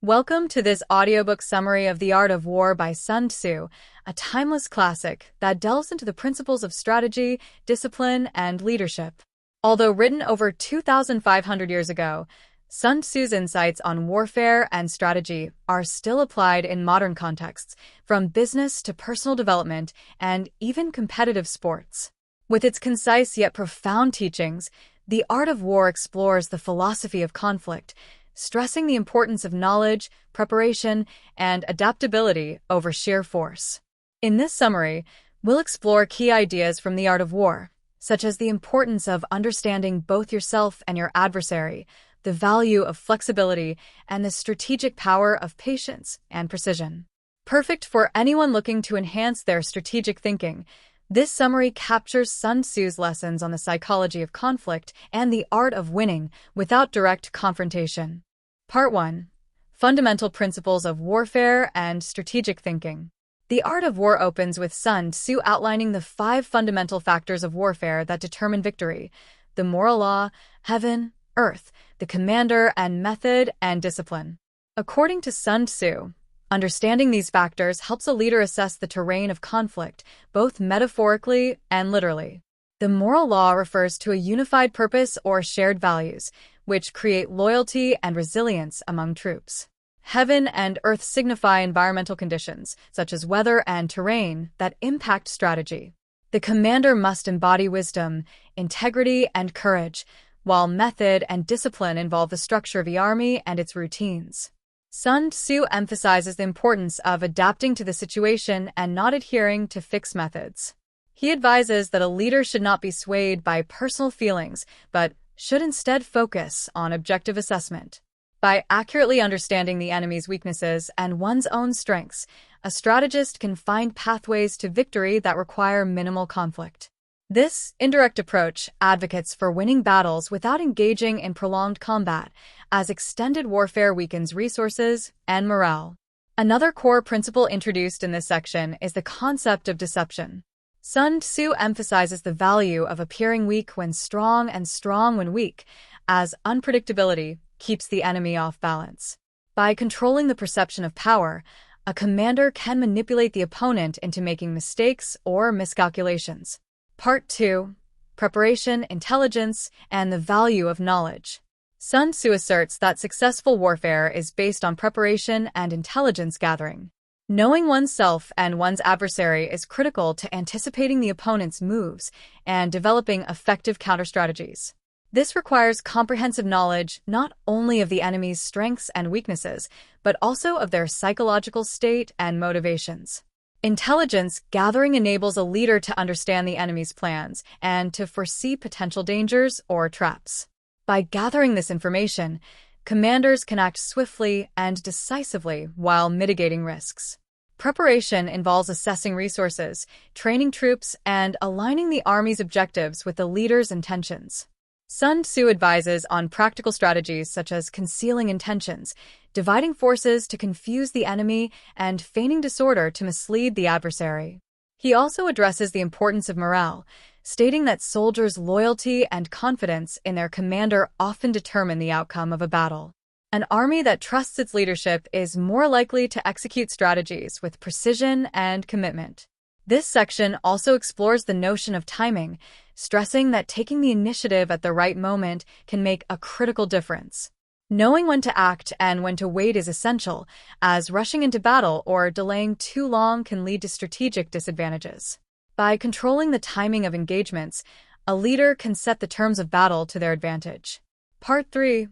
Welcome to this audiobook summary of The Art of War by Sun Tzu, a timeless classic that delves into the principles of strategy, discipline, and leadership. Although written over 2,500 years ago, Sun Tzu's insights on warfare and strategy are still applied in modern contexts, from business to personal development and even competitive sports. With its concise yet profound teachings, The Art of War explores the philosophy of conflict, stressing the importance of knowledge, preparation, and adaptability over sheer force. In this summary, we'll explore key ideas from The Art of War, such as the importance of understanding both yourself and your adversary, the value of flexibility, and the strategic power of patience and precision. Perfect for anyone looking to enhance their strategic thinking, this summary captures Sun Tzu's lessons on the psychology of conflict and the art of winning without direct confrontation. Part 1. Fundamental Principles of Warfare and Strategic Thinking. The Art of War opens with Sun Tzu outlining the 5 fundamental factors of warfare that determine victory: the moral law, heaven, earth, the commander, and method and discipline. According to Sun Tzu, understanding these factors helps a leader assess the terrain of conflict, both metaphorically and literally. The moral law refers to a unified purpose or shared values, which create loyalty and resilience among troops. Heaven and earth signify environmental conditions, such as weather and terrain, that impact strategy. The commander must embody wisdom, integrity, and courage, while method and discipline involve the structure of the army and its routines. Sun Tzu emphasizes the importance of adapting to the situation and not adhering to fixed methods. He advises that a leader should not be swayed by personal feelings, but should instead focus on objective assessment. By accurately understanding the enemy's weaknesses and one's own strengths, a strategist can find pathways to victory that require minimal conflict. This indirect approach advocates for winning battles without engaging in prolonged combat, as extended warfare weakens resources and morale. Another core principle introduced in this section is the concept of deception. Sun Tzu emphasizes the value of appearing weak when strong and strong when weak, as unpredictability keeps the enemy off balance. By controlling the perception of power, a commander can manipulate the opponent into making mistakes or miscalculations. Part 2. Preparation, Intelligence, and the Value of Knowledge. Sun Tzu asserts that successful warfare is based on preparation and intelligence gathering. Knowing oneself and one's adversary is critical to anticipating the opponent's moves and developing effective counter-strategies. This requires comprehensive knowledge not only of the enemy's strengths and weaknesses, but also of their psychological state and motivations. Intelligence gathering enables a leader to understand the enemy's plans and to foresee potential dangers or traps. By gathering this information, commanders can act swiftly and decisively while mitigating risks. Preparation involves assessing resources, training troops, and aligning the army's objectives with the leader's intentions. Sun Tzu advises on practical strategies such as concealing intentions, dividing forces to confuse the enemy, and feigning disorder to mislead the adversary. He also addresses the importance of morale, stating that soldiers' loyalty and confidence in their commander often determine the outcome of a battle. An army that trusts its leadership is more likely to execute strategies with precision and commitment. This section also explores the notion of timing, stressing that taking the initiative at the right moment can make a critical difference. Knowing when to act and when to wait is essential, as rushing into battle or delaying too long can lead to strategic disadvantages. By controlling the timing of engagements, a leader can set the terms of battle to their advantage. Part 3.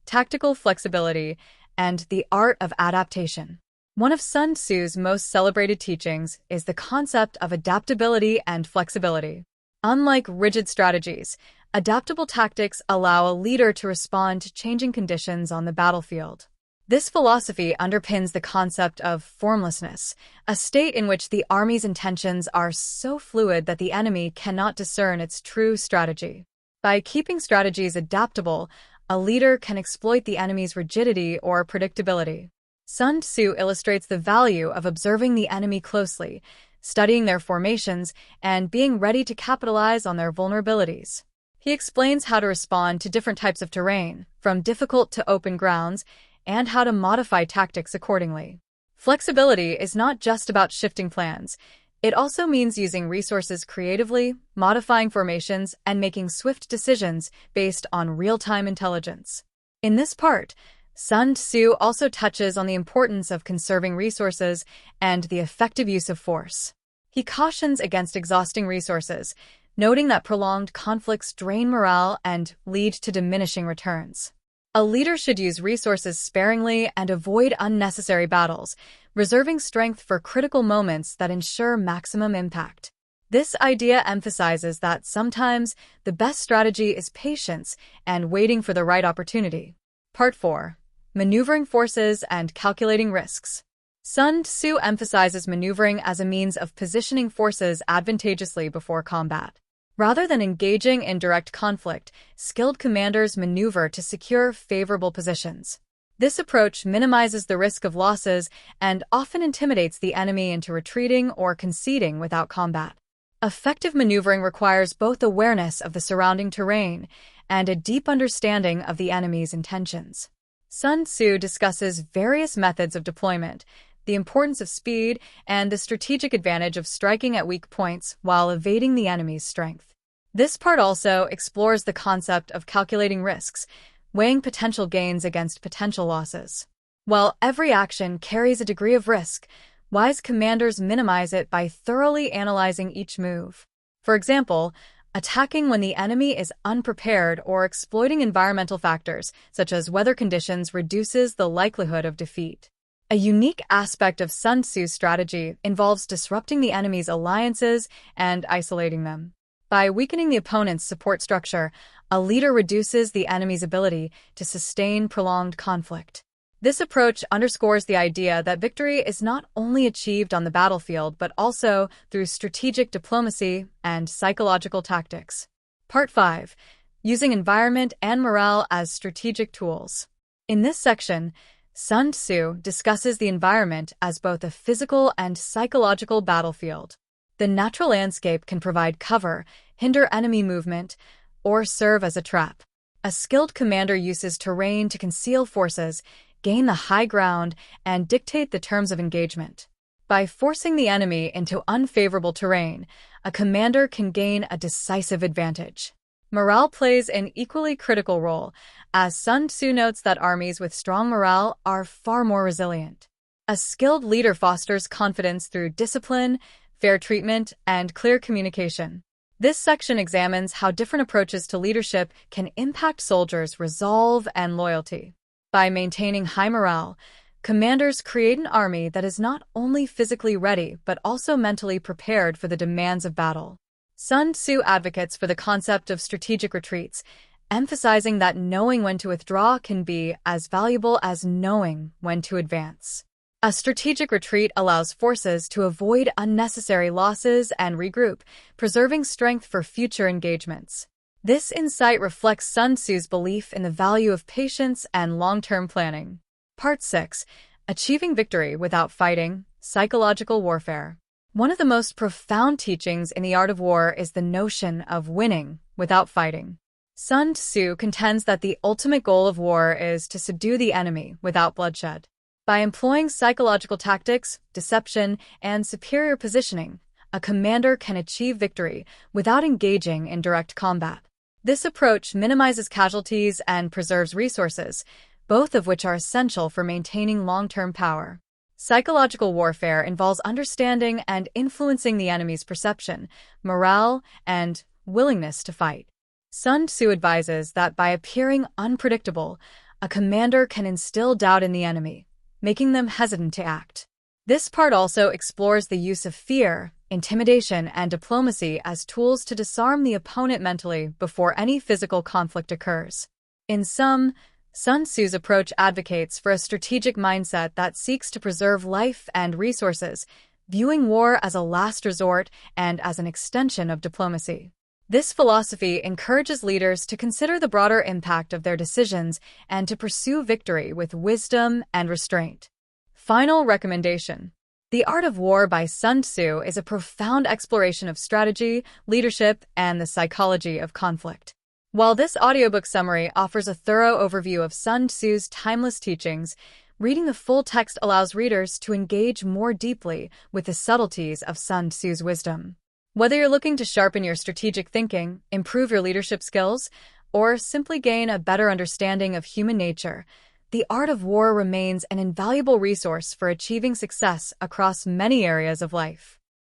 Tactical Flexibility and the Art of Adaptation. One of Sun Tzu's most celebrated teachings is the concept of adaptability and flexibility. Unlike rigid strategies, adaptable tactics allow a leader to respond to changing conditions on the battlefield. This philosophy underpins the concept of formlessness, a state in which the army's intentions are so fluid that the enemy cannot discern its true strategy. By keeping strategies adaptable, a leader can exploit the enemy's rigidity or predictability. Sun Tzu illustrates the value of observing the enemy closely, studying their formations, and being ready to capitalize on their vulnerabilities. He explains how to respond to different types of terrain, from difficult to open grounds, and how to modify tactics accordingly. Flexibility is not just about shifting plans. It also means using resources creatively, modifying formations, and making swift decisions based on real-time intelligence. In this part, Sun Tzu also touches on the importance of conserving resources and the effective use of force. He cautions against exhausting resources, noting that prolonged conflicts drain morale and lead to diminishing returns. A leader should use resources sparingly and avoid unnecessary battles, reserving strength for critical moments that ensure maximum impact. This idea emphasizes that sometimes the best strategy is patience and waiting for the right opportunity. Part 4. Maneuvering forces and calculating risks. Sun Tzu emphasizes maneuvering as a means of positioning forces advantageously before combat. Rather than engaging in direct conflict, skilled commanders maneuver to secure favorable positions. This approach minimizes the risk of losses and often intimidates the enemy into retreating or conceding without combat. Effective maneuvering requires both awareness of the surrounding terrain and a deep understanding of the enemy's intentions. Sun Tzu discusses various methods of deployment, the importance of speed, and the strategic advantage of striking at weak points while evading the enemy's strength. This part also explores the concept of calculating risks, weighing potential gains against potential losses. While every action carries a degree of risk, wise commanders minimize it by thoroughly analyzing each move. For example, attacking when the enemy is unprepared or exploiting environmental factors, such as weather conditions, reduces the likelihood of defeat. A unique aspect of Sun Tzu's strategy involves disrupting the enemy's alliances and isolating them. By weakening the opponent's support structure, a leader reduces the enemy's ability to sustain prolonged conflict. This approach underscores the idea that victory is not only achieved on the battlefield but also through strategic diplomacy and psychological tactics. Part 5. Using environment and morale as strategic tools. In this section, Sun Tzu discusses the environment as both a physical and psychological battlefield. The natural landscape can provide cover, hinder enemy movement, or serve as a trap. A skilled commander uses terrain to conceal forces, gain the high ground, and dictate the terms of engagement. By forcing the enemy into unfavorable terrain, a commander can gain a decisive advantage. Morale plays an equally critical role, as Sun Tzu notes that armies with strong morale are far more resilient. A skilled leader fosters confidence through discipline, fair treatment, and clear communication. This section examines how different approaches to leadership can impact soldiers' resolve and loyalty. By maintaining high morale, commanders create an army that is not only physically ready but also mentally prepared for the demands of battle. Sun Tzu advocates for the concept of strategic retreats, emphasizing that knowing when to withdraw can be as valuable as knowing when to advance. A strategic retreat allows forces to avoid unnecessary losses and regroup, preserving strength for future engagements. This insight reflects Sun Tzu's belief in the value of patience and long-term planning. Part 6. Achieving victory without fighting, psychological warfare. One of the most profound teachings in the art of war is the notion of winning without fighting. Sun Tzu contends that the ultimate goal of war is to subdue the enemy without bloodshed. By employing psychological tactics, deception, and superior positioning, a commander can achieve victory without engaging in direct combat. This approach minimizes casualties and preserves resources, both of which are essential for maintaining long-term power. Psychological warfare involves understanding and influencing the enemy's perception, morale, and willingness to fight. Sun Tzu advises that by appearing unpredictable, a commander can instill doubt in the enemy, making them hesitant to act. This part also explores the use of fear, intimidation, and diplomacy as tools to disarm the opponent mentally before any physical conflict occurs. In sum, Sun Tzu's approach advocates for a strategic mindset that seeks to preserve life and resources, viewing war as a last resort and as an extension of diplomacy. This philosophy encourages leaders to consider the broader impact of their decisions and to pursue victory with wisdom and restraint. Final recommendation. The Art of War by Sun Tzu is a profound exploration of strategy, leadership, and the psychology of conflict. While this audiobook summary offers a thorough overview of Sun Tzu's timeless teachings, reading the full text allows readers to engage more deeply with the subtleties of Sun Tzu's wisdom. Whether you're looking to sharpen your strategic thinking, improve your leadership skills, or simply gain a better understanding of human nature, The Art of War remains an invaluable resource for achieving success across many areas of life.